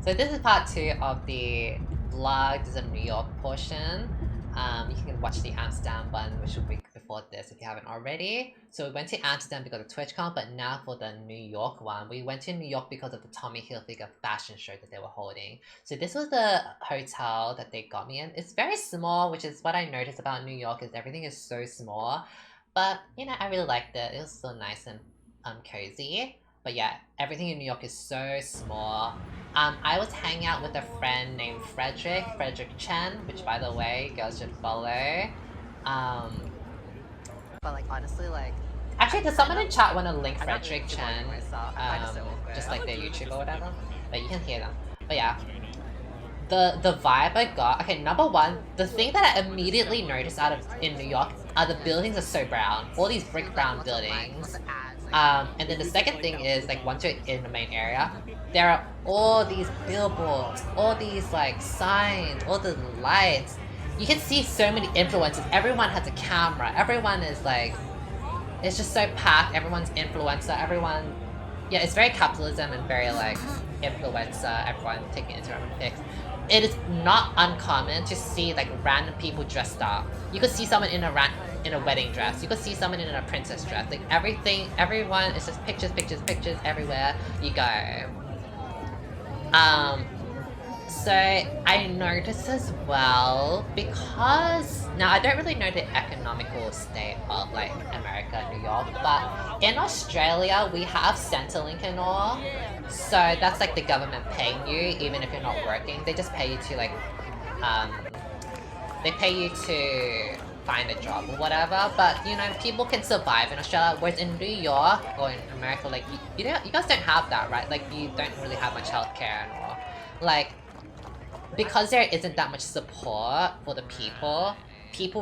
So this is part 2 of the vlog. This is a New York portion. You can watch the Amsterdam one, which will be before this if you haven't already. So we went to Amsterdam because of TwitchCon, but now for the New York one, we went to New York because of the Tommy Hilfiger fashion show that they were holding. So this was the hotel that they got me in. It's very small, which is what I noticed about New York, is everything is so small. But, you know, I really liked it. It was so nice and cozy. But yeah, everything in New York is so small. I was hanging out with a friend named Frederick Chen, which by the way, girls should follow. But like honestly, like actually, does someone in chat want to link Frederick Chen? Just like their YouTube or whatever. But you can hear them. But yeah, the vibe I got. Okay, number one, the thing that I immediately noticed in New York are the buildings are so brown. All these brick brown buildings. And then the second thing is, like, once you're in the main area, there are all these billboards, all these, like, signs, all the lights. You can see so many influencers. Everyone has a camera. Everyone is, like, it's just so packed. Everyone's influencer. Everyone... Yeah, it's very capitalism and very, like, influencer. Everyone taking Instagram pics. It is not uncommon to see, like, random people dressed up. You could see someone in a wedding dress. You could see someone in a princess dress. Like, everyone is just pictures everywhere you go. So I noticed as well, because now I don't really know the economical state of like America, New York, but in Australia we have Centrelink and all, so that's like the government paying you even if you're not working. They just pay you to like they pay you to find a job or whatever, but you know, people can survive in Australia, whereas in New York or in America, like you guys don't have that, right? Like you don't really have much healthcare and all. Like, because there isn't that much support for the people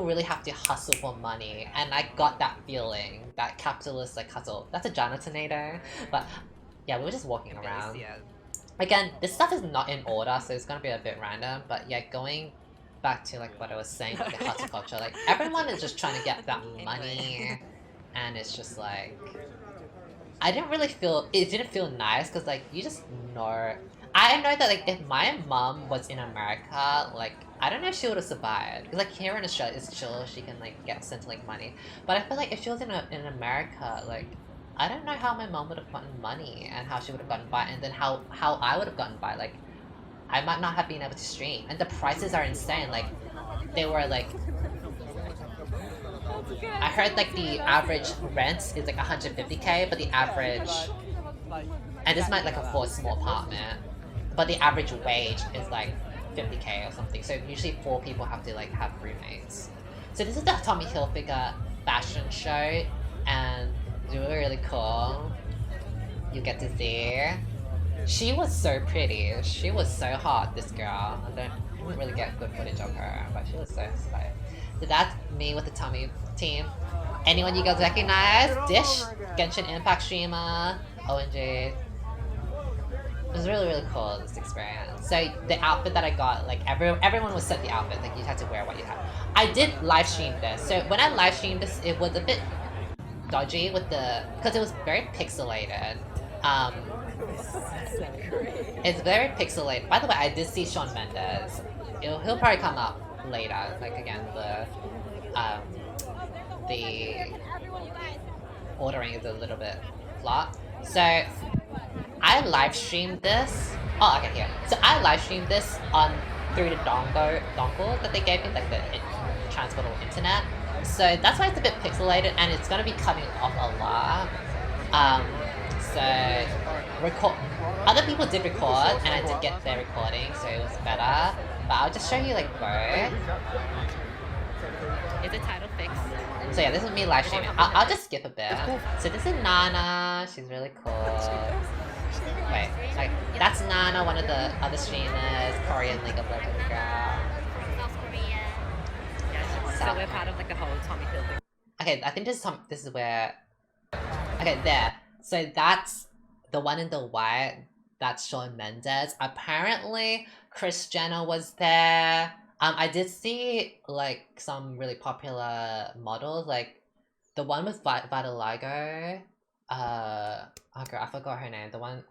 really have to hustle for money, and I got that feeling, that capitalist like hustle. That's a Jonathan-ator, but yeah, we were just walking around. Again, this stuff is not in order, so it's gonna be a bit random, but yeah, going back to like what I was saying, like the hustle culture, like everyone is just trying to get that money, and it's just like, I didn't really feel, it didn't feel nice, because like, you just know, I know that like, if my mom was in America, like, I don't know if she would have survived, because like, here in Australia, it's chill, she can like, get sent like money, but I feel like if she was in America, like, I don't know how my mom would have gotten money, and how she would have gotten by, and then how I would have gotten by, like, I might not have been able to stream, and the prices are insane, like, they were like, I heard like the average rent is like 150k, but the average, and this might like a small apartment, but the average wage is like 50k or something. So usually 4 people have to like have roommates. So this is the Tommy Hilfiger fashion show, and it's really cool. You get to see. She was so pretty. She was so hot, this girl. I didn't really get good footage of her, but she was so inspired. So that's me with the Tommy team. Anyone you guys recognize? Dish, Genshin Impact streamer, ONG. It was really cool, this experience. So the outfit that I got, like everyone was set the outfit, like you had to wear what you had. I did live stream this, so when I live streamed this, it was a bit dodgy with because it was very pixelated. It's very pixelated. By the way, I did see Shawn Mendes. He'll probably come up later. Like again, the ordering is a little bit flawed. So I live streamed this. Oh, okay, here. So I live streamed this through the dongle that they gave me, like the transportable internet. So that's why it's a bit pixelated, and it's gonna be cutting off a lot. So other people did record, and I did get their recording, so it was better. But I'll just show you like both. Is the title fixed? So yeah, this is me live streaming. I'll just skip a bit. So this is Nana. She's really cool. Wait, like that's Nana, one of the other streamers, Korean League of Legends girl. South Korea. So we're part of like the whole Tommy Hilfiger. Okay, I think this is where. Okay, there. So that's the one in the white. That's Shawn Mendes. Apparently, Kris Jenner was there. I did see like some really popular models, like the one with Vitiligo. Oh girl, I forgot her name. The one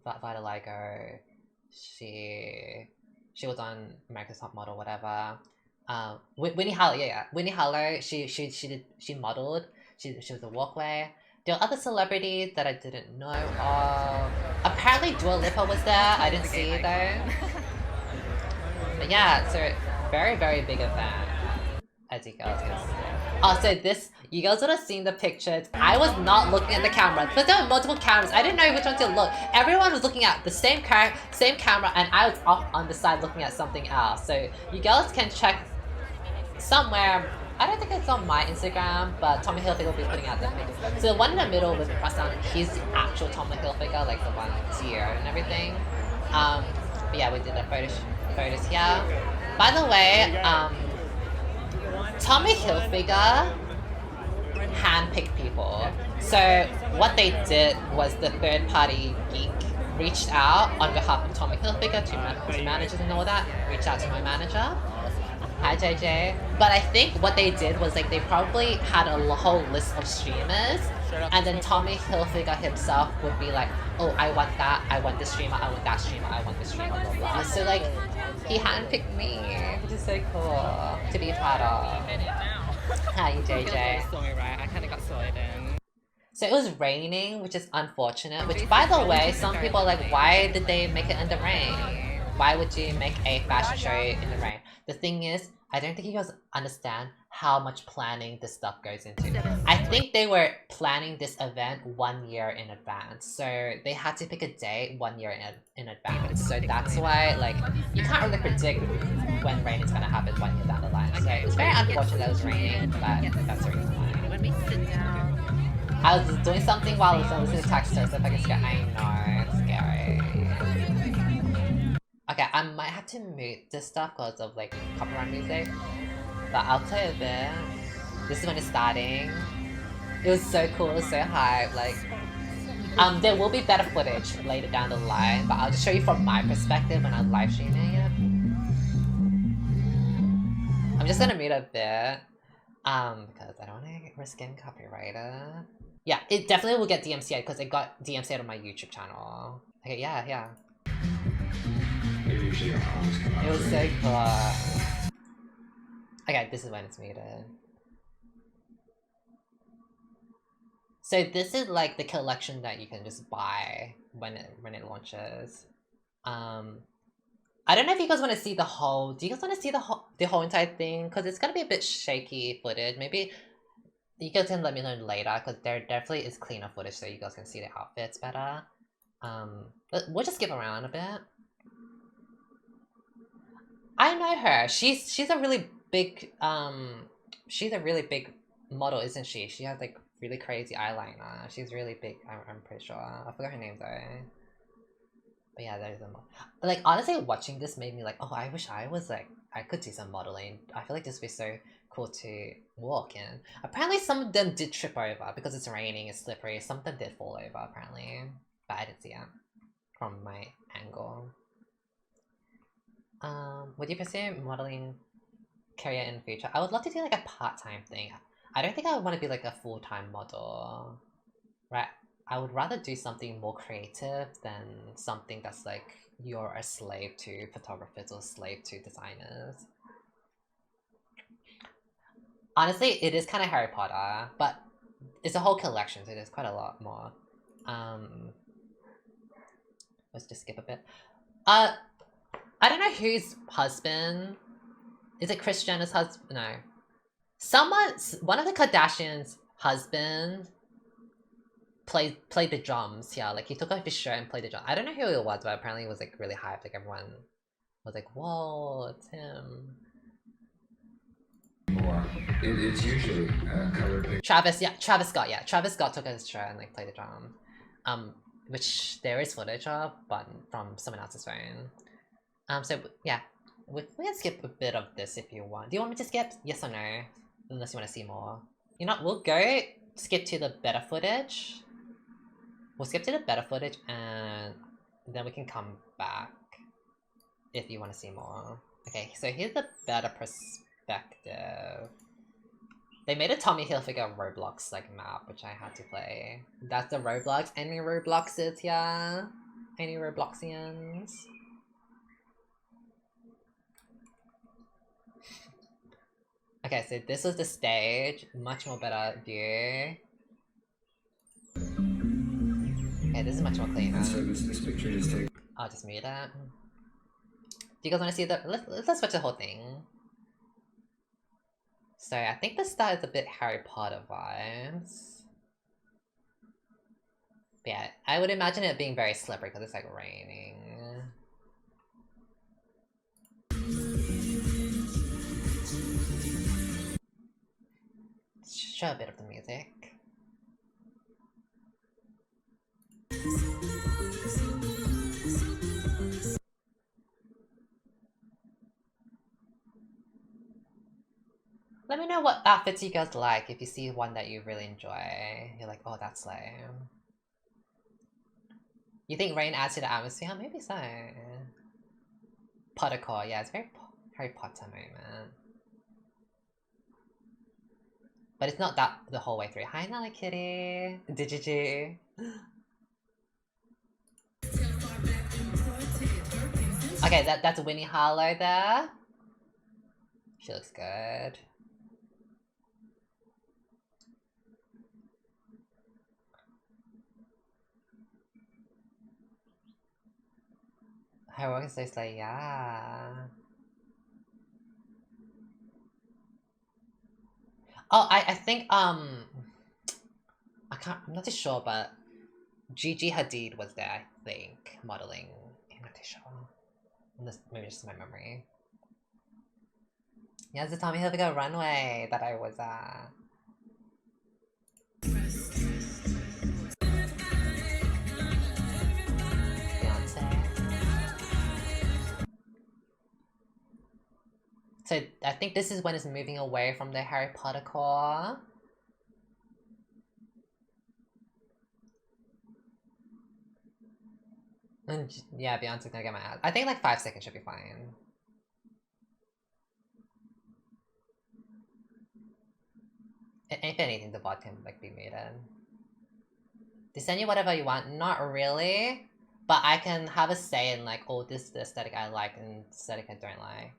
Vitiligo. she was on America's Top Model, whatever. Winnie Harlow, yeah. Winnie Harlow, she modeled. She was a walkway. There were other celebrities that I didn't know of. Apparently Dua Lipa was there. I didn't see though. But yeah, so very, very big event, as you girls can see. Also, you girls would have seen the pictures. I was not looking at the camera, because there were multiple cameras. I didn't know which one to look. Everyone was looking at the same camera, and I was off on the side looking at something else. So you girls can check somewhere. I don't think it's on my Instagram, but Tommy Hilfiger will be putting out the pictures. So the one in the middle with press on, he's the actual Tommy Hilfiger, like the one here and everything. But yeah, we did the photos here. By the way, Tommy Hilfiger handpicked people. So what they did was the third-party geek reached out on behalf of Tommy Hilfiger to managers and all that. Reached out to my manager. Hi JJ. But I think what they did was like they probably had a whole list of streamers, and then Tommy Hilfiger himself would be like, oh, I want that, I want this streamer, I want that streamer, I want this streamer, blah blah. So like, he handpicked me, which is so cool to be a part of. Hi JJ. I kind of got sorted in. So it was raining, which is unfortunate, which by the way, some people are like, why did they make it in the rain? Why would you make a fashion show in the rain? The thing is, I don't think you guys understand how much planning this stuff goes into. I think they were planning this event 1 year in advance. So they had to pick a date 1 year in advance. So that's why, like, you can't really predict when rain is gonna happen 1 year down the line. So it's very unfortunate that it was raining, but that's the reason why. When we sit down, I was doing something while I was listening to text so if I can scare. I know, it's scary. Okay, I might have to mute this stuff because of like copyright music, but I'll play a bit. This is when it's starting. It was so cool, it was so hype. Like, there will be better footage later down the line, but I'll just show you from my perspective when I'm live streaming it. I'm just gonna mute a bit, because I don't want to risk getting copyrighted. Yeah, it definitely will get DMCA because it got DMCA on my YouTube channel. Okay, yeah. It was so cool. Okay, this is when it's muted. So this is like the collection that you can just buy when it launches. I don't know if you guys want to see the whole. Do you guys want to see the whole entire thing? Because it's gonna be a bit shaky footage. Maybe you guys can let me know later. Because there definitely is cleaner footage, so you guys can see the outfits better. But we'll just skip around a bit. I know her. She's a really big she's a really big model, isn't she? She has like really crazy eyeliner. She's really big. I'm pretty sure. I forgot her name though. But yeah, there's a model. Like honestly, watching this made me like, oh, I wish I was like I could do some modeling. I feel like this would be so cool to walk in. Apparently, some of them did trip over because it's raining, it's slippery. Some of them did fall over apparently, but I didn't see it from my angle. Would you pursue modeling career in the future? I would love to do like a part-time thing. I don't think I would want to be like a full-time model, right? I would rather do something more creative than something that's like you're a slave to photographers or slave to designers. Honestly, it is kind of Harry Potter, but it's a whole collection, so there's quite a lot more. Let's just skip a bit. I don't know whose husband. Is it Kris Jenner's husband? No. One of the Kardashians' husband played the drums. Yeah, like he took off his shirt and played the drums. I don't know who it was, but apparently it was like really hyped. Like everyone was like, "Whoa, it's him." It's usually colored. Travis Scott. Yeah, Travis Scott took off his shirt and like played the drum. Which there is footage of, but from someone else's phone. So yeah, we can skip a bit of this if you want. Do you want me to skip? Yes or no? Unless you want to see more. You know, we'll go skip to the better footage. We'll skip to the better footage and then we can come back if you want to see more. Okay, so here's the better perspective. They made a Tommy Hilfiger Roblox like map, which I had to play. That's the Roblox. Any Robloxes here? Any Robloxians? Okay, so this was the stage. Much more better view. Okay, this is much more cleaner. And so this picture is taken. I'll just mute that. Do you guys want to see the? Let's watch the whole thing. So I think the style is a bit Harry Potter vibes. But yeah, I would imagine it being very slippery because it's like raining. Show a bit of the music. Let me know what outfits you guys like if you see one that you really enjoy. You're like, oh, that's lame. You think rain adds to the atmosphere? Maybe so. Pottercore, yeah, it's very Harry Potter moment. But it's not that the whole way through. Hi, Nelly Kitty. Digigi. Okay, that's Winnie Harlow there. She looks good. Her work is just like, yeah. Oh, I think, I'm not too sure, but Gigi Hadid was there, I think, modeling. I'm not too sure. Maybe just my memory. Yeah, it's the Tommy Hilfiger runway that I was at. Beyonce. So I think this is when it's moving away from the Harry Potter core. And yeah, Beyonce's gonna get my ass. I think like 5 seconds should be fine. If anything, the bot can like be muted. They send you whatever you want. Not really, but I can have a say in like, oh, this is the aesthetic I like and aesthetic I don't like.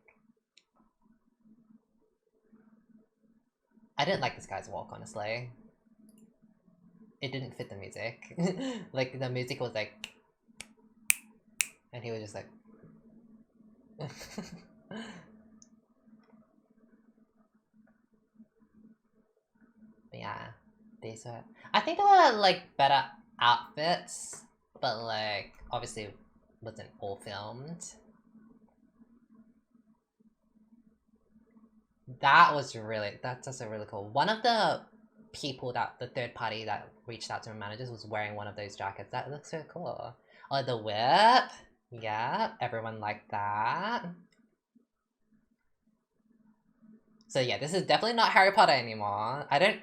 I didn't like this guy's walk, honestly. It didn't fit the music. Like, the music was like... And he was just like... But yeah, these were... I think there were, like, better outfits, but, like, obviously wasn't all filmed. That's a really cool. One of the people the third party that reached out to my managers was wearing one of those jackets. That looks so cool. Oh, the whip. Yeah, everyone liked that. So yeah, this is definitely not Harry Potter anymore. I don't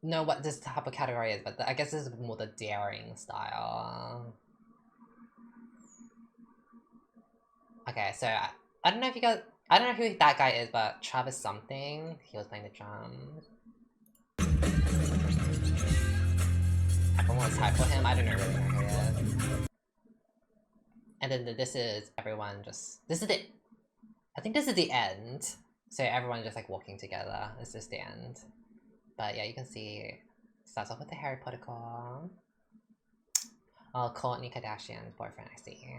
know what this type of category is, but I guess this is more the daring style. Okay, so I don't know if you guys... I don't know who that guy is, but Travis something. He was playing the drums. Everyone was hyped for him. I don't really know who he is. And then this is everyone just... This is the... I think this is the end. So everyone just like walking together. This is the end. But yeah, you can see... It starts off with the Harry Potter core. Oh, Kourtney Kardashian's boyfriend, I see.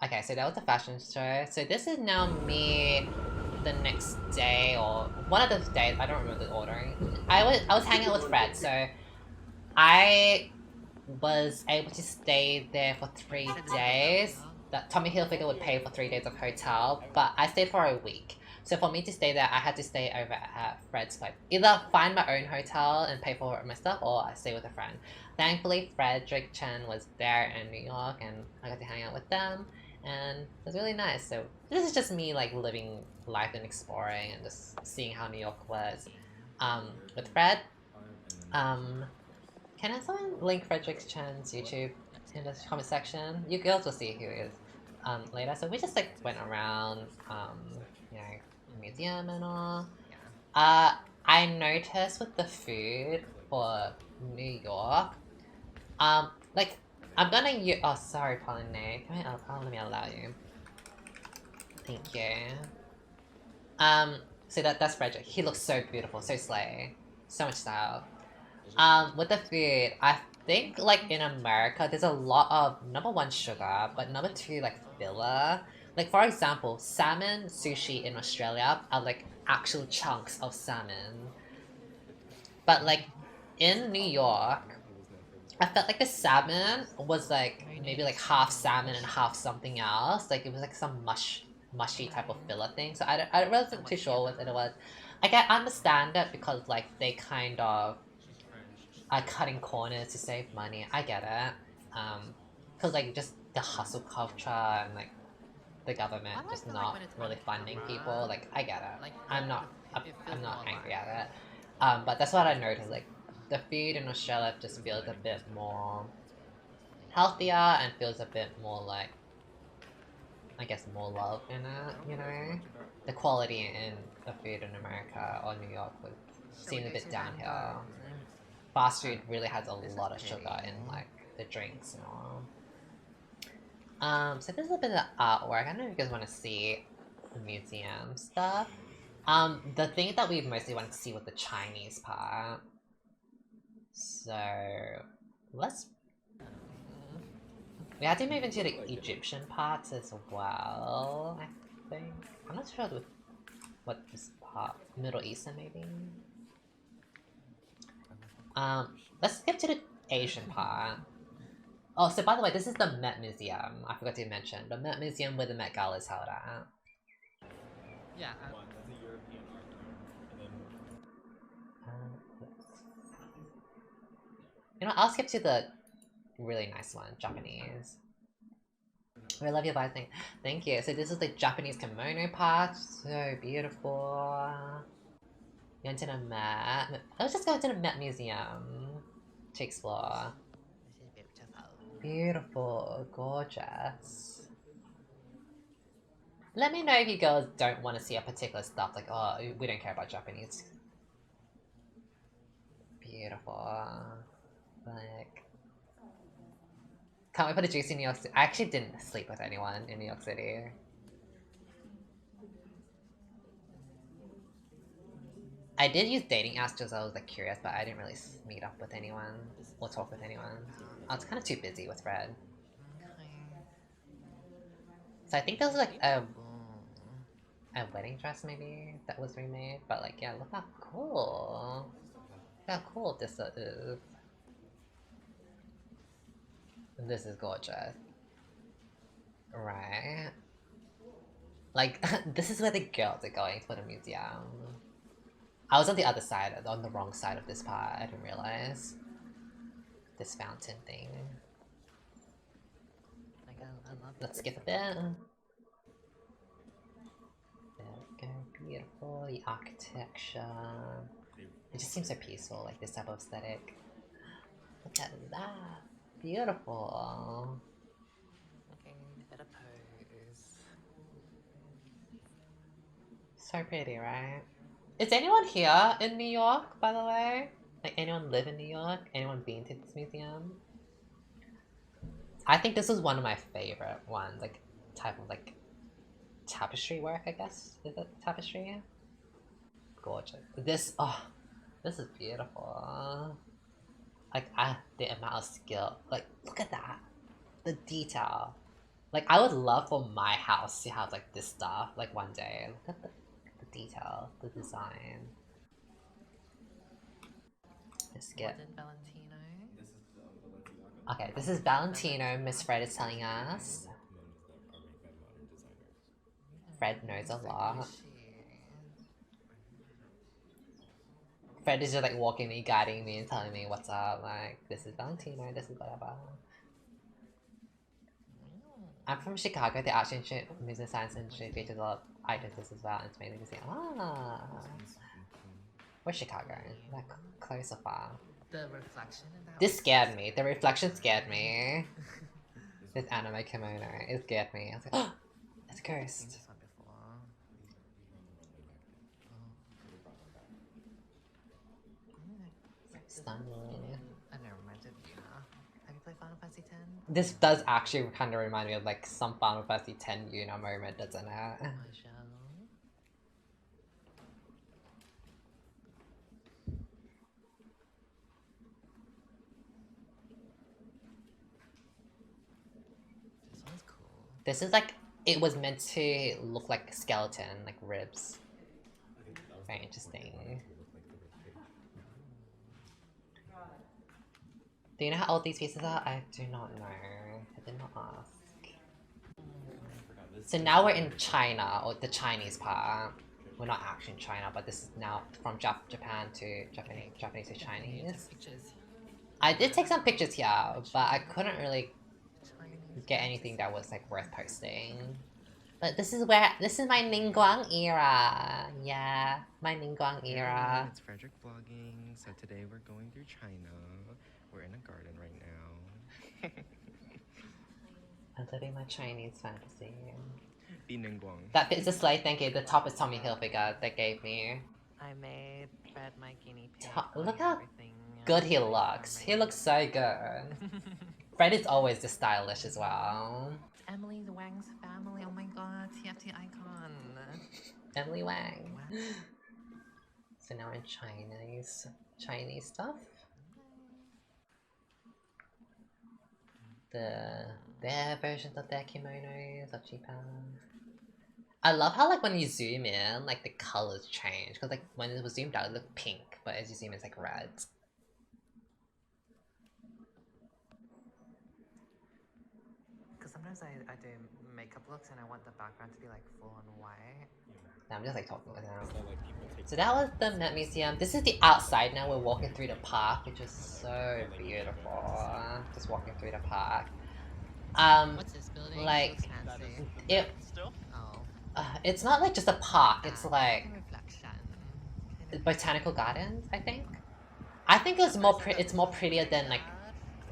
Okay, so that was the fashion show. So this is now me the next day or one of the days. I don't remember the ordering. I was hanging out with Fred, so I was able to stay there for 3 days. That Tommy Hilfiger would pay for 3 days of hotel, but I stayed for a week. So for me to stay there, I had to stay over at Fred's place. Either find my own hotel and pay for my stuff, or I stay with a friend. Thankfully, Frederick Chen was there in New York, and I got to hang out with them. And it was really nice. So this is just me like living life and exploring and just seeing how New York was. With Fred. Can I someone link Frederick Chen's YouTube in the comment section? You girls will see who he is later. So we just like went around you know, the museum and all. I noticed with the food for New York, like I'm gonna use... Oh, sorry, Pauline. Let me allow you. Thank you. So that's Frederick. He looks so beautiful, so slay. So much style. With the food, I think like in America, there's a lot of number one sugar, but number two like filler. Like for example, salmon sushi in Australia are like actual chunks of salmon, but like in New York, I felt like the salmon was like maybe like half salmon and half something else. Like it was like some mushy type of filler thing. So I wasn't too sure what it was. I can understand it because like they kind of are cutting corners to save money. I get it. Because like just the hustle culture and like the government just not really funding people. Like I get it. I'm not angry at it. But that's what I noticed. Like the food in Australia just feels a bit more healthier and feels a bit more like, I guess, more love in it. You know, the quality in the food in America or New York would seem a bit downhill. Fast food really has a lot of sugar in like the drinks and all. So there's a bit of artwork. I don't know if you guys want to see the museum stuff. The thing that we mostly want to see was the Chinese part. So let's. We had to move into the Egyptian parts as well. I think I'm not sure what this part, Middle Eastern maybe. Let's get to the Asian part. Oh, so by the way, this is the Met Museum. I forgot to mention the Met Museum where the Met Gala is held at. Yeah. You know, I'll skip to the really nice one, Japanese. I love your vibes. Thank you. So this is the Japanese kimono part. So beautiful. Going to the Met. Let's just go to the Met Museum to explore. Beautiful, gorgeous. Let me know if you girls don't want to see a particular stuff, like, oh, we don't care about Japanese. Beautiful. Like, can't wait for the juicy New York City. I actually didn't sleep with anyone in New York City. I did use dating apps just I was like curious, but I didn't really meet up with anyone or talk with anyone. I was kind of too busy with Fred. So I think there was like a wedding dress maybe that was remade, but like yeah, look how cool. Look how cool this is. This is gorgeous. Right? Like, this is where the girls are going for the museum. I was on the other side, on the wrong side of this part, I didn't realize. This fountain thing. Like, I love Let's skip a bit. There we go, beautiful, the architecture. It just seems so peaceful, like this type of aesthetic. Look at that, beautiful. Looking at a pose. So pretty, right? Is anyone here in New York, by the way? Like, anyone live in New York? Anyone been to this museum? I think this was one of my favorite ones, like, type of, like, tapestry work, I guess? Is it tapestry? Gorgeous. This is beautiful. Like, the amount of skill. Like, look at that. The detail. Like, I would love for my house to have, like, this stuff, like, one day. Look at the detail, the design. Let's get. Okay, this is Valentino. Miss Fred is telling us. Fred knows a lot. Fred is just like walking me, guiding me, and telling me what's up. Like, this is Valentino. This is whatever. I'm from Chicago. The art industry, music science industry features a lot of items as well. It's mainly museum. Ah, where's Chicago? Like close or far? The reflection. This scared me. The reflection scared me. This anime kimono, it scared me. I was like, oh, it's cursed. Stunning. I never reminded you. Have you played Final Fantasy X? This does actually kind of remind me of like some Final Fantasy X Yuna moment, doesn't it? This is like, it was meant to look like a skeleton, like ribs. Very interesting. Do you know how old these pieces are? I do not know. I did not ask. So now we're in China, or the Chinese part. We're not actually in China, but this is now from Japan to Japanese to Chinese. I did take some pictures here, but I couldn't really get anything that was like worth posting. But this is my Ningguang era. Yeah, my Ningguang era. It's Frederick vlogging. So today we're going through China. We're in a garden right now. I'm living my Chinese fantasy. Be Ningguang. That is a slay, thank you. The top is Tommy Hilfiger they gave me. I made Fred my guinea pig. Look how good he looks. He looks so good. Fred is always just stylish as well. Emily Wang's family. Oh my god, TFT icon. Emily Wang. So now in Chinese stuff. Their versions of their kimonos are cheaper. I love how like when you zoom in, like the colors change. Because like when it was zoomed out, it looked pink, but as you zoom in, it's like red. Because sometimes I do makeup looks and I want the background to be like full on white. No, I'm just like talking right now. So that was the Met Museum. This is the outside now. We're walking through the park, which is so beautiful. Just walking through the park. What's this building? Like it. Oh. It's not like just a park. It's like Reflection. botanical gardens. I think. I think it's more. It's more prettier than like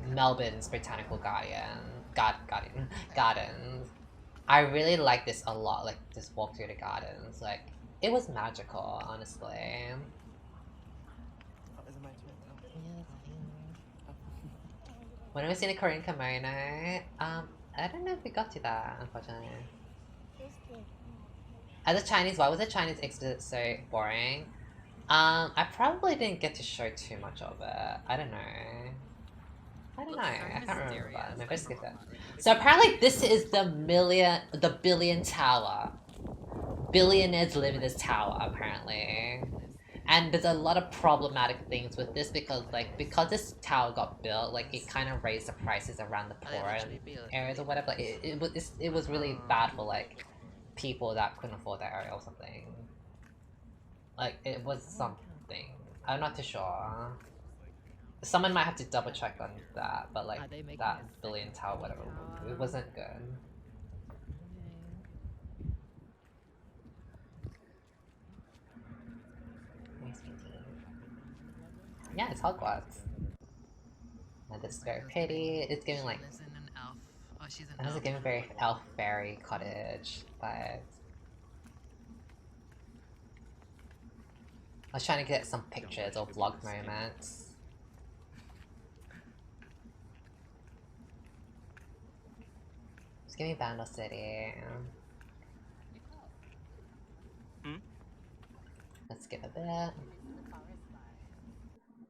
Melbourne's botanical gardens. I really like this a lot. Like this walk through the gardens. Like it was magical, honestly. When I was in a Korean kimono, I don't know if we got to that, unfortunately. As a Chinese, why was the Chinese exhibit so boring? I probably didn't get to show too much of it. I don't know. I can't remember. Maybe I skipped it. So apparently this is the billion tower. Billionaires live in this tower, apparently. And there's a lot of problematic things with this because this tower got built, like it kind of raised the prices around the poorer areas or whatever. Like it was really bad for like people that couldn't afford that area or something. Like it was something. I'm not too sure. Someone might have to double check on that, but like that billion tower, whatever, it wasn't good. Yeah, it's Hogwarts. And this is very pretty. It's giving like. It's giving very elf fairy cottage vibes. I was trying to get some pictures or vlog moments. Just give me Vandal City. Let's skip a bit.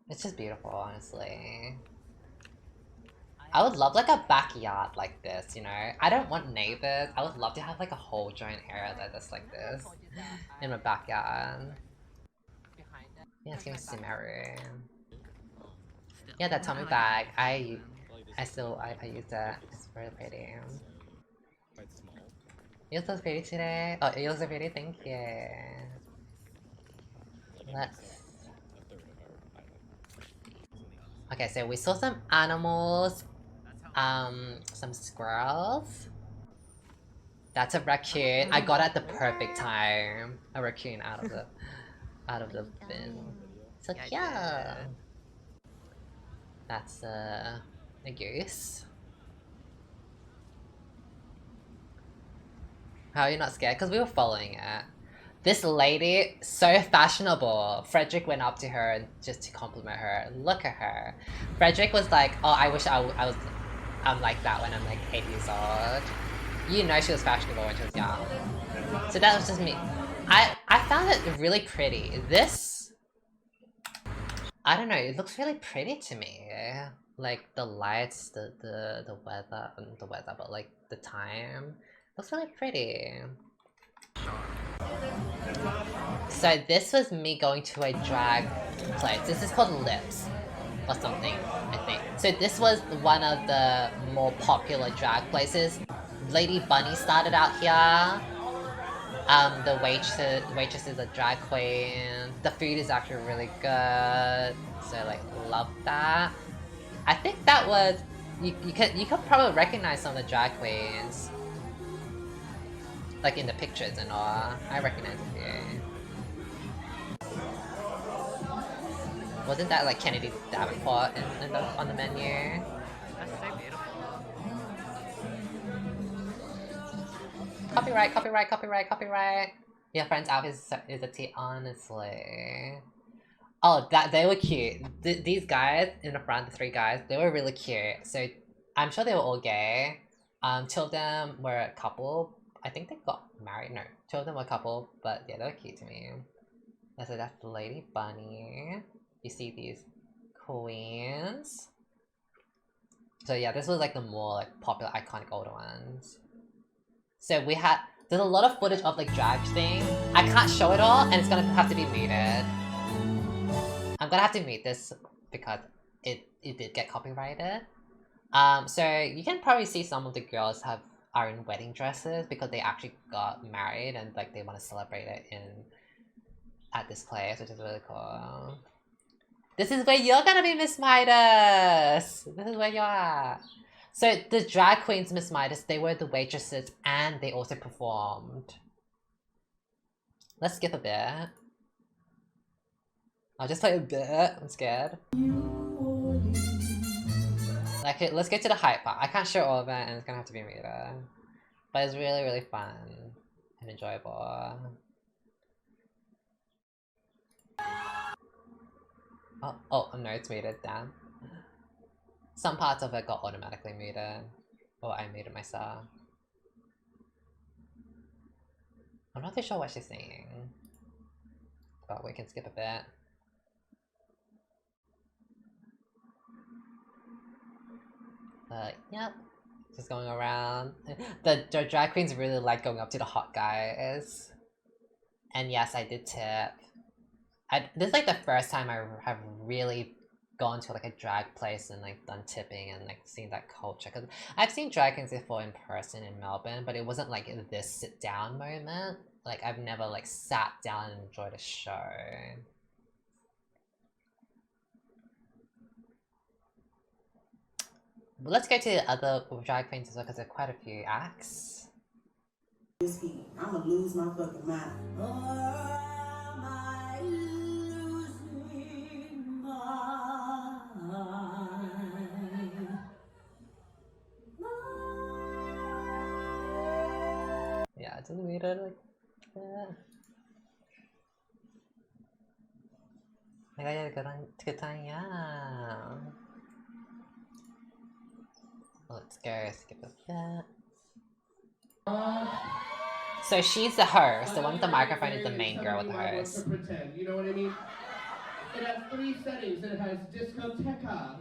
It's just beautiful, honestly. I would love like a backyard like this, you know? I don't want neighbors. I would love to have like a whole giant area that's like this in my backyard. Yeah, it's giving Sumeru. Yeah, that Tommy bag. I use that. It's very pretty. You look so pretty today. Oh, you look so pretty. Thank you. Let's. Okay, so we saw some animals. Some squirrels. That's a raccoon. I got it at the perfect time. A raccoon out of the bin. So yeah. That's a goose. How are you not scared? Because we were following it. This lady, so fashionable. Frederick went up to her and just to compliment her. Look at her. Frederick was like, oh, I wish I'm like that when I'm like 8 years old. You know she was fashionable when she was young. So that was just me. I found it really pretty. This, I don't know, it looks really pretty to me. Like the lights, the weather, but like the time. Looks really pretty. So this was me going to a drag place. This is called Lips or something, I think. So this was one of the more popular drag places. Lady Bunny started out here. The waitress is a drag queen. The food is actually really good. So like, love that. I think that was you could probably recognize some of the drag queens. Like in the pictures and all. I recognize a few. Wasn't that like Kennedy Davenport on the menu? That's so beautiful. Copyright, copyright, copyright, copyright. Your friend's outfit is a tea, honestly. Oh, they were cute. These guys in the front, the 3 guys, they were really cute. So I'm sure they were all gay. 2 of them were a couple. I think they got married. No, 2 of them were a couple, but yeah, they were cute to me. So that's the Lady Bunny. You see these queens. So yeah, this was like the more like popular, iconic older ones. So there's a lot of footage of like drag thing. I can't show it all, and it's gonna have to be muted. I'm gonna have to mute this because it did get copyrighted. So you can probably see some of the girls are in wedding dresses because they actually got married and like they want to celebrate it at this place, which is really cool. This is where you're gonna be, Miss Midas! This is where you're at. So the drag queens, Miss Midas, they were the waitresses and they also performed. Let's skip a bit. I'll just play a bit, I'm scared. Like, let's get to the hype part. I can't show all of it and it's gonna have to be muted. But it's really, really fun and enjoyable. Oh, no, it's muted, damn. Some parts of it got automatically muted. Or I muted myself. I'm not too sure what she's saying. But we can skip a bit. But, yep. Just going around. The drag queens really like going up to the hot guys. And yes, I did tip. This is like the first time I have really gone to like a drag place and like done tipping and like seen that culture. Because I've seen drag queens before in person in Melbourne, but it wasn't like this sit down moment. Like I've never like sat down and enjoyed a show. But let's go to the other drag queens as well because there are quite a few acts. I'ma lose my fucking mind. Oh, my losing mind. Yeah, it doesn't mean it like that. I had a good time, yeah. Let's go skip a bit. So she's the host. The one with the microphone is the main girl with the host. Pretend, you know what I mean? It has 3 settings. It has discoteca.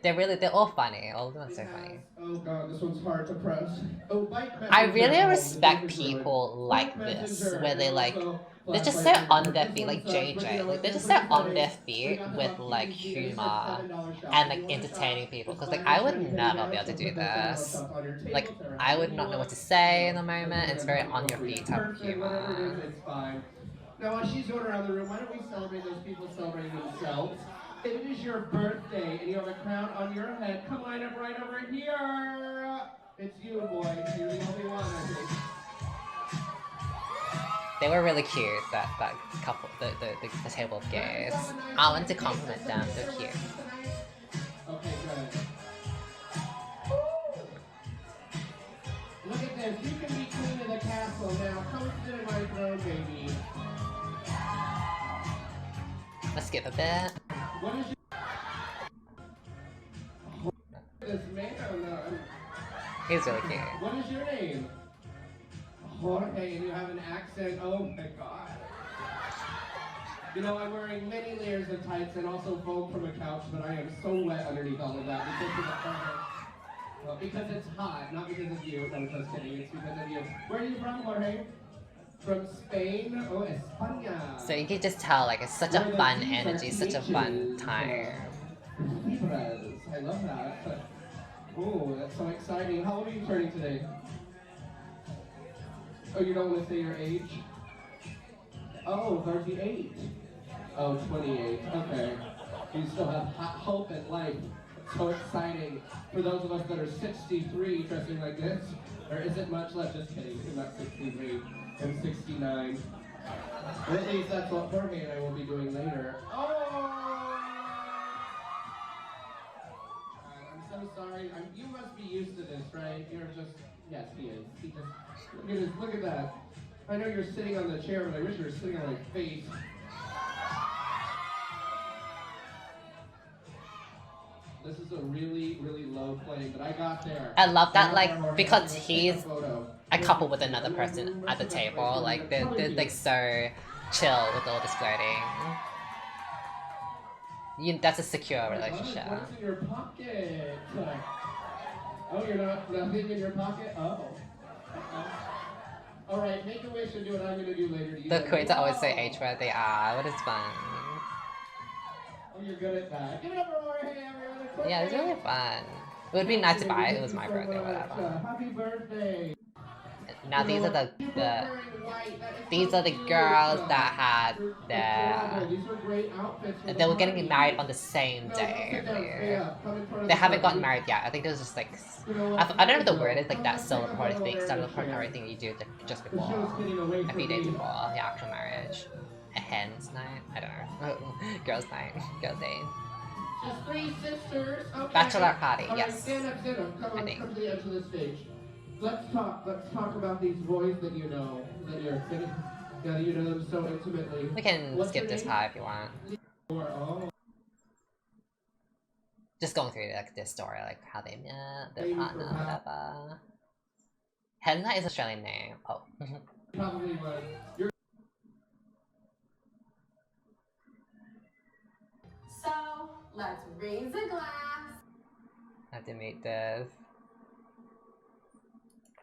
They're all funny. All of them are so funny. Oh god, this one's hard to press. Oh, bike I messenger. really Oh, respect this is good. people like Bike this, messenger. where they like, Also, they're just so flashlight on messenger. their This feet, like one's, JJ. pretty Like they're just so pretty on funny. their We feet got the with Bucky like TV. This is humor $7 shop. and If like you want a entertaining shop, people. just Cause buy like your I would $20 never now, be able to so do put those $7 this. shops on your table, Like they're I would happy not know you what to want. say in You the know, moment. It's very on your feet type of person, whatever it is, humor. it's fine. Now, while she's going around the room, why don't we celebrate those people celebrating themselves? If it is your birthday and you have a crown on your head, come line up right over here. It's you, boy. You're the only one, I think. They were really cute, that couple, the table of gays. I want to compliment them, they're cute. Okay, good. Look at this. You can be queen of the castle now. Come sit in my throne, baby. Let's skip a bit. What is this man? He's really cute. What is your name? Jorge, and you have an accent. Oh my god. You know, I'm wearing many layers of tights and also foam from a couch, but I am so wet underneath all of that because of the Well, because it's hot, not because of you. I'm just kidding. It's because of you. Where are you from, Jorge? From Spain? Oh, España. So you can just tell, like, it's such a Where the fun D's are energy, such a fun THs. time. Libras. I love that. Oh, that's so exciting. How old are you turning today? Oh, you don't want to say your age? Oh, 38. Oh, 28. Okay. You still have hope in life. So exciting. For those of us that are 63 dressing like this, there isn't much left. Just kidding. I'm not 63. I'm 69. Or at least that's what Jorge and I will be doing later. Oh! I'm so sorry. You must be used to this, right? You're just... Yes, he is. He just... Look at that. I know you're sitting on the chair, but I wish you were sitting on my face. This is a really, really low plane, but I got there. I love that, like, because he's a couple with another person at the table, like, they're like so chill with all this flirting. That's a secure relationship. What's in your pocket? Oh, you're nothing in your pocket? Oh. Alright, make a wish and do what I'm gonna do later. The queens always say age where they are, what is fun. Oh, you're good at that. Give it up for Jorge, everyone. Yeah, it's really fun. It would be nice if it was my birthday or whatever. Happy birthday. Now these are the girls that had they were getting married on the same day. They haven't gotten married yet. I think it was just like I don't know what the word is, like that celebratory thing, celebratory thing you do just before, a few days before the actual marriage. A hen's night? I don't know. Girls' night. Girls' day. Just three sisters. Okay. Bachelor party, All right, yes. stand up, stand up. Come I on, think. come to the edge of the stage. Let's talk about these boys that you know, that you're that you know them so intimately. We can What's skip your this name? part if you want. Oh. Just going through like this story, like how they met, their Maybe partner, for whatever. Henna is Australian name. Oh. Probably was. You're So, let's raise a glass. I have to meet this.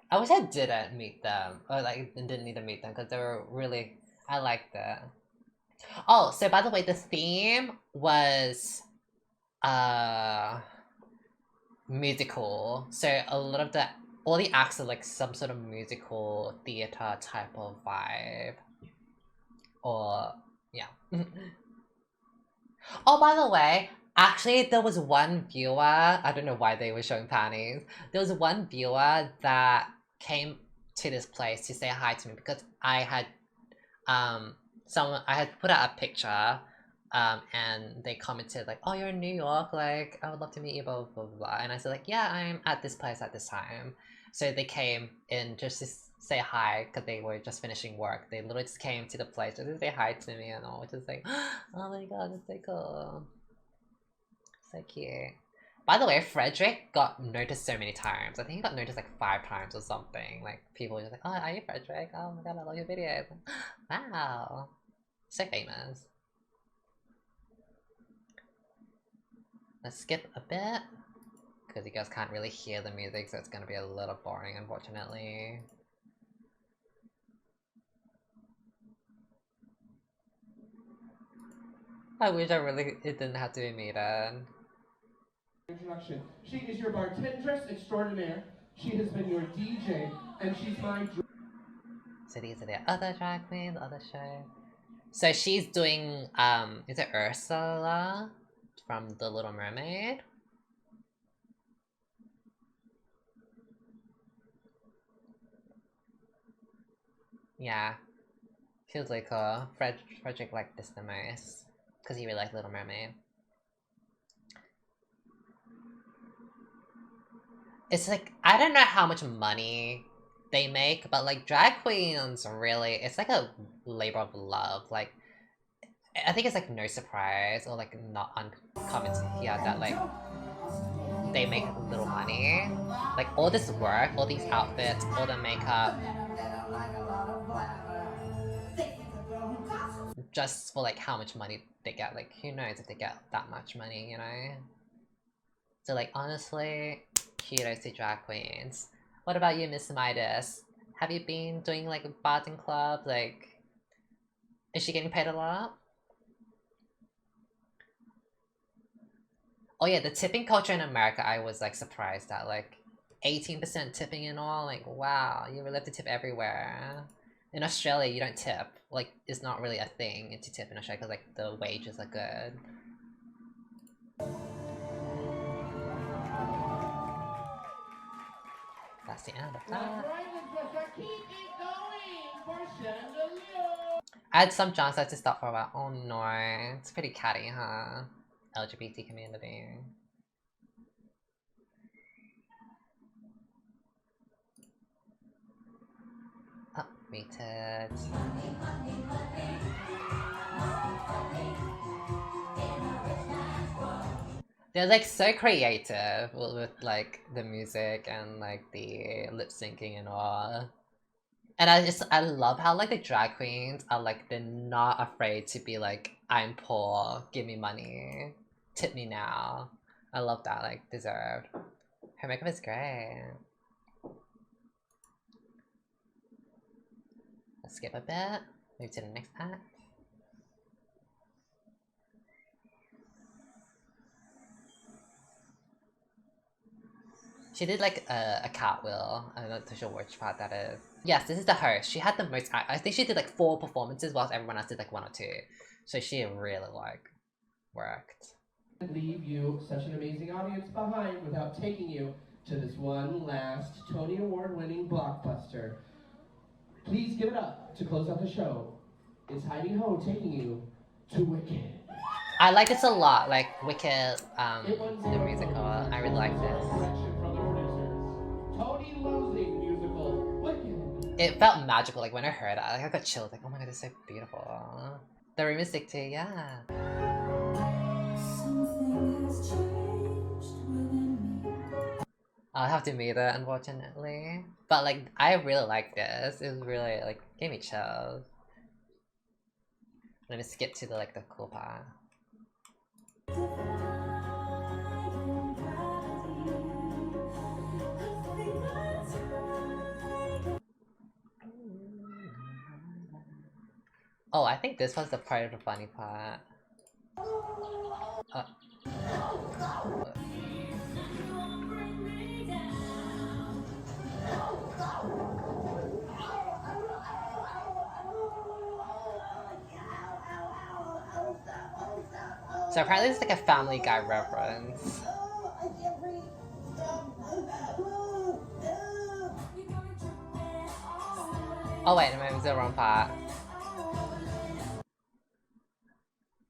I wish I didn't meet them, or like didn't need to meet them because they were really. I liked that. Oh, so by the way, the theme was musical. So a lot of all the acts are like some sort of musical theater type of vibe. Or yeah. Oh, by the way, actually there was one viewer, I don't know why they were showing panties. There was one viewer that came to this place to say hi to me because I had I had put out a picture and they commented like, oh, you're in New York, like I would love to meet you, blah blah blah blah. And I said like, yeah, I'm at this place at this time. So they came in just to say hi because they were just finishing work. They literally just came to the place just to say hi to me and all, which is like, oh my god, that's so cool. So cute. By the way, Frederick got noticed so many times. I think he got noticed like 5 times or something. Like people were just like, oh, are you Frederick? Oh my god, I love your videos. Wow. So famous. Let's skip a bit. Because you guys can't really hear the music, so it's gonna be a little boring, unfortunately. I wish it didn't have to be Maiden. introduction. She is your bartendress extraordinaire. She has been your DJ, and she's my. So these are the other drag queens, other show. So she's doing, is it Ursula from The Little Mermaid? Yeah, she was like Frederick liked this the most because he really liked Little Mermaid. It's like, I don't know how much money they make, but like drag queens really, it's like a labor of love. Like, I think it's like no surprise or like not uncommon to hear that like they make little money. Like all this work, all these outfits, all the makeup, just for like how much money they get. Like who knows if they get that much money, you know? So like honestly, kudos to drag queens. What about you, Miss Midas? Have you been doing like a bartending club? Like, is she getting paid a lot? Oh yeah, the tipping culture in America, I was like surprised at, like 18% tipping and all. Like, wow, you really have to tip everywhere. In Australia, you don't tip. Like, it's not really a thing to tip in Australia because like the wages are good. That's the end of that. I had some chance to stop for a while. Oh no, it's pretty catty, huh? LGBT community. Oh, rated. They're like so creative with like the music and like the lip syncing and all. And I love how like the drag queens are like, they're not afraid to be like, I'm poor, give me money, tip me now. I love that, like deserved. Her makeup is great. Let's skip a bit, move to the next act. She did like a cartwheel. I'm not too sure which part that is. Yes, this is the host. She had the most. I think she did like 4 performances, whilst everyone else did like 1 or 2. So she really like worked. Leave you such an amazing audience behind without taking you to this one last Tony Award-winning blockbuster. Please give it up to close out the show. It's Heidi Ho taking you to Wicked. I like this a lot, like Wicked, the musical. I really like this. Tony losing musical Wicked. It felt magical, like when I heard it, like, I got chills, like oh my god, it's so beautiful. The room is sick too, yeah. I'll have to meet it, unfortunately. But like, I really like this. It was really like, gave me chills. Let me skip to the like the cool part. Oh, I think this was the part of the funny part. So apparently it's like a Family Guy reference. Oh wait, maybe it's the wrong part.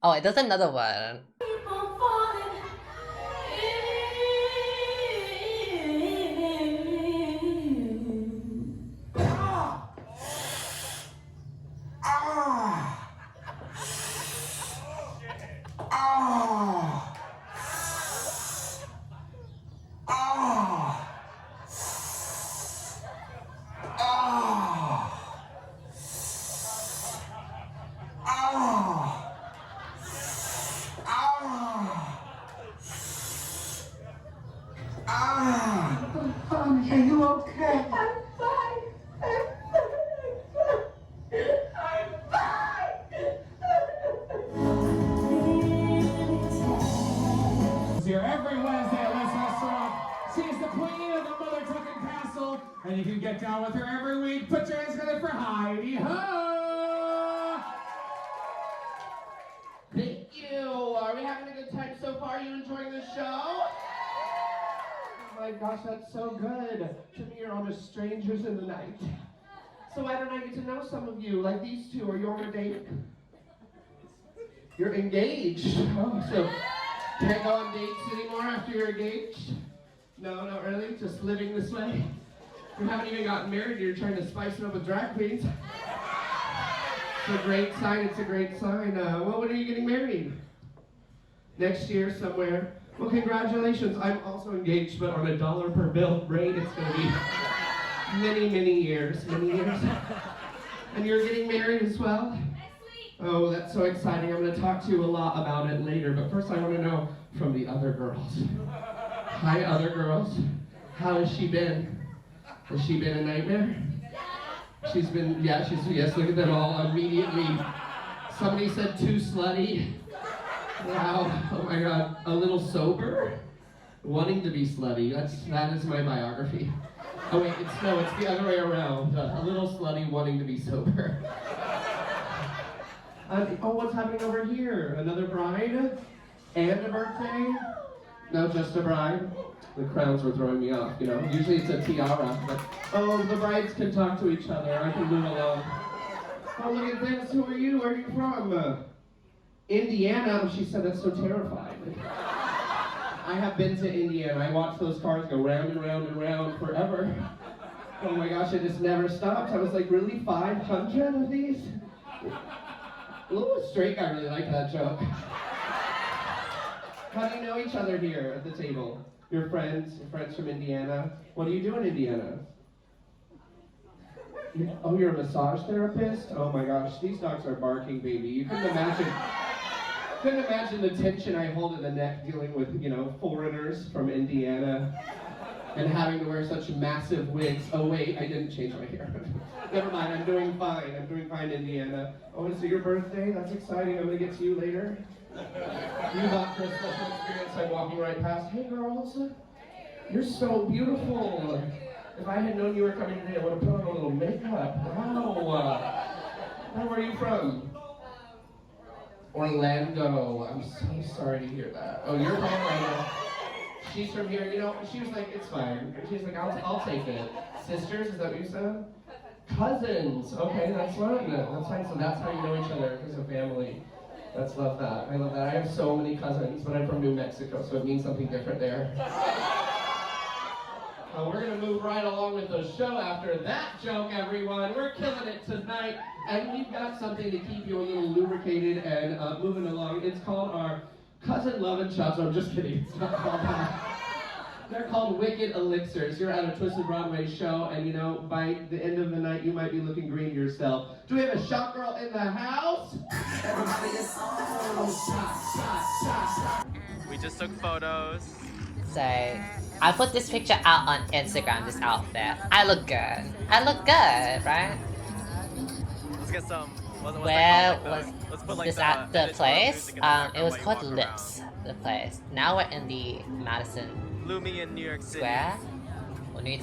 Oh wait, there's another one. Are you okay? I'm fine. I'm fine. Here every Wednesday at West Restaurant. She is the queen of the Mother Tucking Castle, and you can get down with her every week. Put your hands together for Heidi Ho! Thank you. Are we having a good time so far? Are you enjoying the show? Oh my gosh, that's so good. To me, you're almost strangers in the night. So why don't I get to know some of you? Like these two, are you on a date? You're engaged. Oh, so can't go on dates anymore after you're engaged? No, not really. Just living this way. You haven't even gotten married. You're trying to spice it up with drag queens. It's a great sign. It's a great sign. Well, when are you getting married? Next year somewhere. Well, congratulations. I'm also engaged, but on a $1 per bill rate. It's going to be many years. And you're getting married as well? Next week. Oh, that's so exciting. I'm going to talk to you a lot about it later, but first I want to know from the other girls. Hi, other girls. How has she been? Has she been a nightmare? She's been, yes, look at them all immediately. Somebody said too slutty. Wow, oh my god, a little sober? Wanting to be slutty, that is my biography. Oh wait, it's the other way around. A little slutty wanting to be sober. Oh, what's happening over here? Another bride? And a birthday? No, just a bride? The crowns were throwing me off, you know. Usually it's a tiara, but oh, the brides can talk to each other. I can move along. Oh, look at this. Who are you? Where are you from? Indiana. She said that's so terrifying. I have been to Indiana. I watched those cars go round and round and round forever. Oh my gosh, it just never stopped. I was like, really? 500 of these? Ooh, straight guy really liked that joke. How do you know each other here at the table? Your friends from Indiana. What do you do in Indiana? Oh, you're a massage therapist? Oh my gosh, these dogs are barking, baby. You couldn't imagine the tension I hold in the neck dealing with, you know, foreigners from Indiana and having to wear such massive wigs. Oh wait, I didn't change my hair. Never mind, I'm doing fine, Indiana. Oh, is it your birthday? That's exciting. I'm gonna get to you later. You thought for a special experience I'm walking right past. Hey girls, you're so beautiful. If I had known you were coming today, I would have put on a little makeup. Wow. Where are you from? Orlando. I'm so sorry to hear that. Oh, you're from Orlando. She's from here. You know, she was like, it's fine. She's like, I'll take it. Sisters, is that what you said? Cousins. Okay, that's fine. That's fine. So that's how you know each other, because of family. Love that. I love that. I have so many cousins, but I'm from New Mexico, so it means something different there. We're gonna move right along with the show after that joke, everyone. We're killing it tonight, and we've got something to keep you a little lubricated and moving along. It's called our Cousin Love and Shots. I'm just kidding. It's not called that. They're called Wicked Elixirs. You're at a Twisted Broadway show, and you know, by the end of the night, you might be looking green yourself. Do we have a shot girl in the house? We just took photos. So, I put this picture out on Instagram, this outfit. I look good. Right? Let's get some. Where was let's put like this at the place? music in the background It was while you called walk Lips, the place. Now we're in the Madison Lumi in New York City. Square? Or New York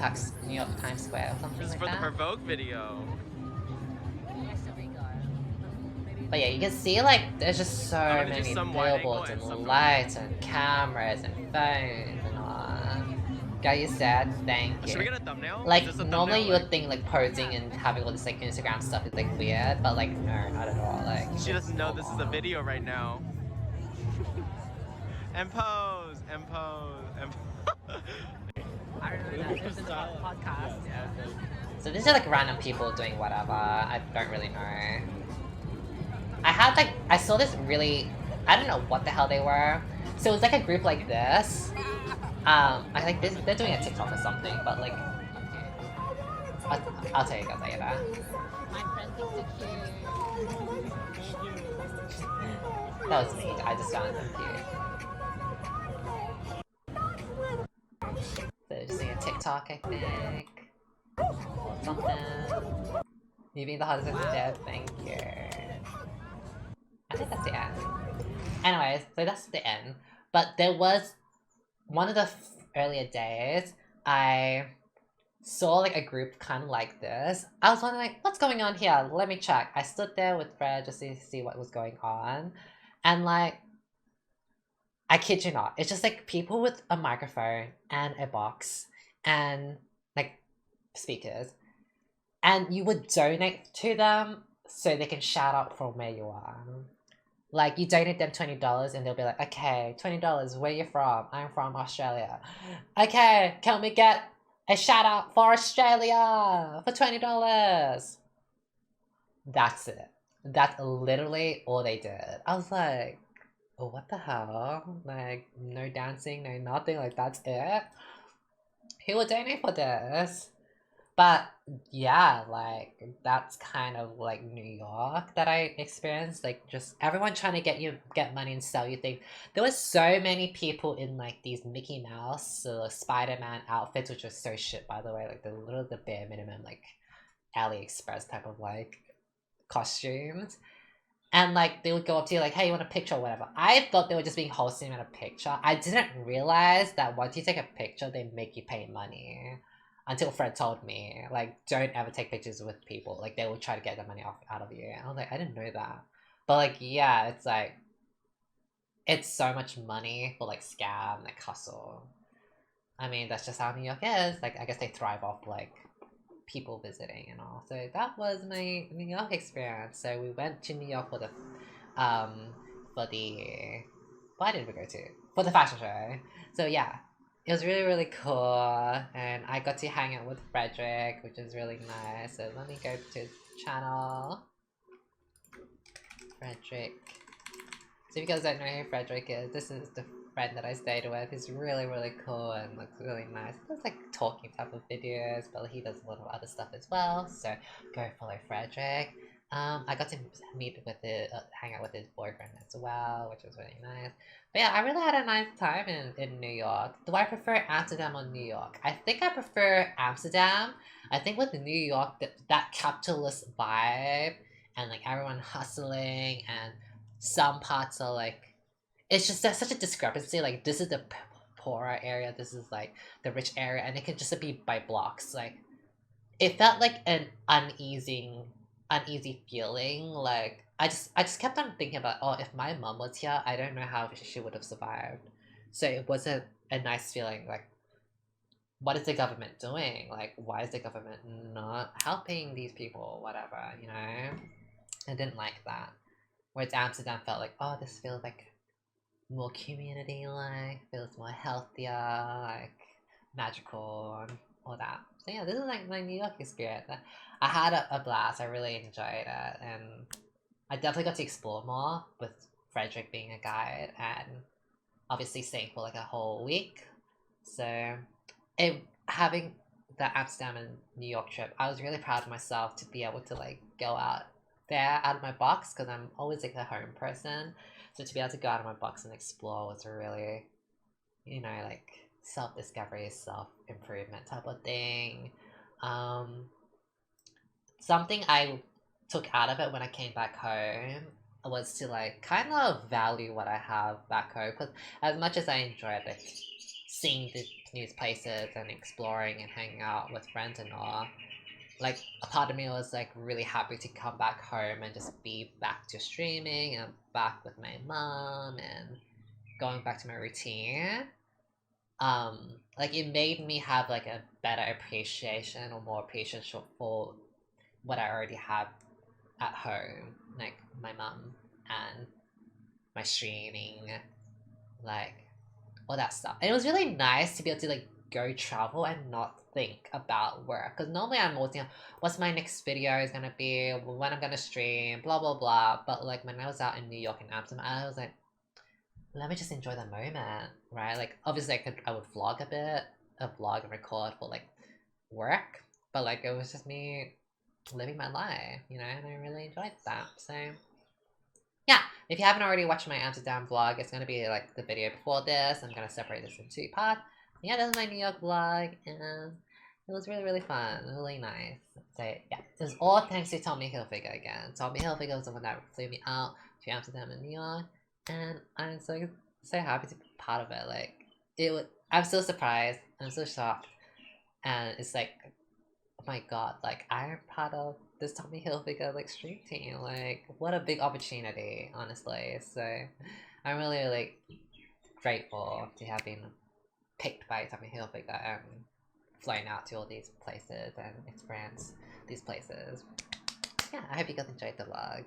Times Square or something This is like for the that. Provoke video. But yeah, you can see like there's just so I'm gonna do many some wide billboards angle and and some lights and cameras and phones and all. Got you said, thank you. Should we get a thumbnail? Like, Is this a normally thumbnail? you would think like posing and having all this like Instagram stuff is like weird, but like no, not at all. Like She it's doesn't know this is a normal. video right now. And pose, and pose, and I remember that. This is a podcast. Yeah. So these are like random people doing whatever. I don't really know. I saw this really, I don't know what the hell they were. So it was like a group like this. I think they're doing a TikTok or something, but like, I'll tell you guys later. That was me. I just found them cute. So they're just doing a TikTok, I think. Or something. You being the husband is dead, thank you. I think that's the end. Anyways, so that's the end. But there was one of the earlier days, I saw like a group kind of like this. I was wondering like, what's going on here? Let me check. I stood there with Fred just to see what was going on. And like, I kid you not, it's just like people with a microphone and a box and like speakers. And you would donate to them so they can shout out from where you are. Like, you donate them $20 and they'll be like, okay, $20, where you from? I'm from Australia. Okay, can we get a shout out for Australia for $20? That's it. That's literally all they did. I was like, oh, what the hell? Like, no dancing, no nothing, like that's it? Who would donate for this? But yeah, like that's kind of like New York that I experienced. Like just everyone trying to get money and sell you things. There was so many people in like these Mickey Mouse, Spider-Man outfits, which was so shit by the way. Like the bare minimum like AliExpress type of like costumes. And like they would go up to you like, hey, you want a picture or whatever. I thought they were just being wholesome at a picture. I didn't realize that once you take a picture, they make you pay money. Until Fred told me, like, don't ever take pictures with people. Like, they will try to get the money out of you. And I was like, I didn't know that. But like, yeah, it's like, it's so much money for like scam, like hustle. I mean, that's just how New York is. Like, I guess they thrive off like people visiting and all. So that was my New York experience. So we went to New York for the why did we go to? For the fashion show. So yeah. It was really really cool and I got to hang out with Frederick, which is really nice. So let me go to his channel. Frederick. So if you guys don't know who Frederick is, this is the friend that I stayed with. He's really really cool and looks really nice. He does like talking type of videos, but he does a lot of other stuff as well. So go follow Frederick. I got to meet with hang out with his boyfriend as well, which was really nice. But yeah, I really had a nice time in New York. Do I prefer Amsterdam or New York? I think I prefer Amsterdam. I think with New York, that capitalist vibe and like everyone hustling and some parts are like it's just there's such a discrepancy. Like this is the poorer area, this is like the rich area, and it can just be by blocks. Like it felt like an uneasy feeling. Like I just kept on thinking about, oh, if my mom was here, I don't know how she would have survived. So it wasn't a nice feeling. Like what is the government doing? Like why is the government not helping these people? Whatever, you know. I didn't like that. Whereas Amsterdam felt like, oh, this feels like more community like, feels more healthier, like magical and all that. So yeah, this is like my New York experience. I had a blast, I really enjoyed it, and I definitely got to explore more with Frederick being a guide and obviously staying for like a whole week. So having the Amsterdam and New York trip, I was really proud of myself to be able to like go out there out of my box because I'm always like a home person. So to be able to go out of my box and explore was a really, you know, like self-discovery, self-improvement type of thing. Something I took out of it when I came back home was to like kind of value what I have back home because as much as I enjoyed like seeing the new places and exploring and hanging out with friends and all, like a part of me was like really happy to come back home and just be back to streaming and back with my mom and going back to my routine. Like it made me have like a better appreciation or more appreciation for what I already have at home, like my mom and my streaming, like all that stuff. And it was really nice to be able to like go travel and not think about work. Because normally I'm always thinking, what's my next video is gonna be, when I'm gonna stream, blah blah blah. But like when I was out in New York and Amsterdam, I was like, let me just enjoy the moment, right? Like obviously I would vlog a vlog and record for like work, but like it was just me living my life, you know, and I really enjoyed that. So yeah, if you haven't already watched my Amsterdam vlog, it's gonna be like the video before this. I'm gonna separate this in two parts. Yeah, this is my New York vlog, and it was really really fun, really nice. So yeah, it was all thanks to Tommy Hilfiger again. Tommy Hilfiger was the one that flew me out to Amsterdam and New York, and I'm so happy to be part of it. Like I'm so surprised, I'm so shocked, and it's like, oh my god, like I'm part of this Tommy Hilfiger like stream team. Like what a big opportunity, honestly. So I'm really like grateful to have been picked by Tommy Hilfiger and flown out to all these places and experience these places. Yeah, I hope you guys enjoyed the vlog.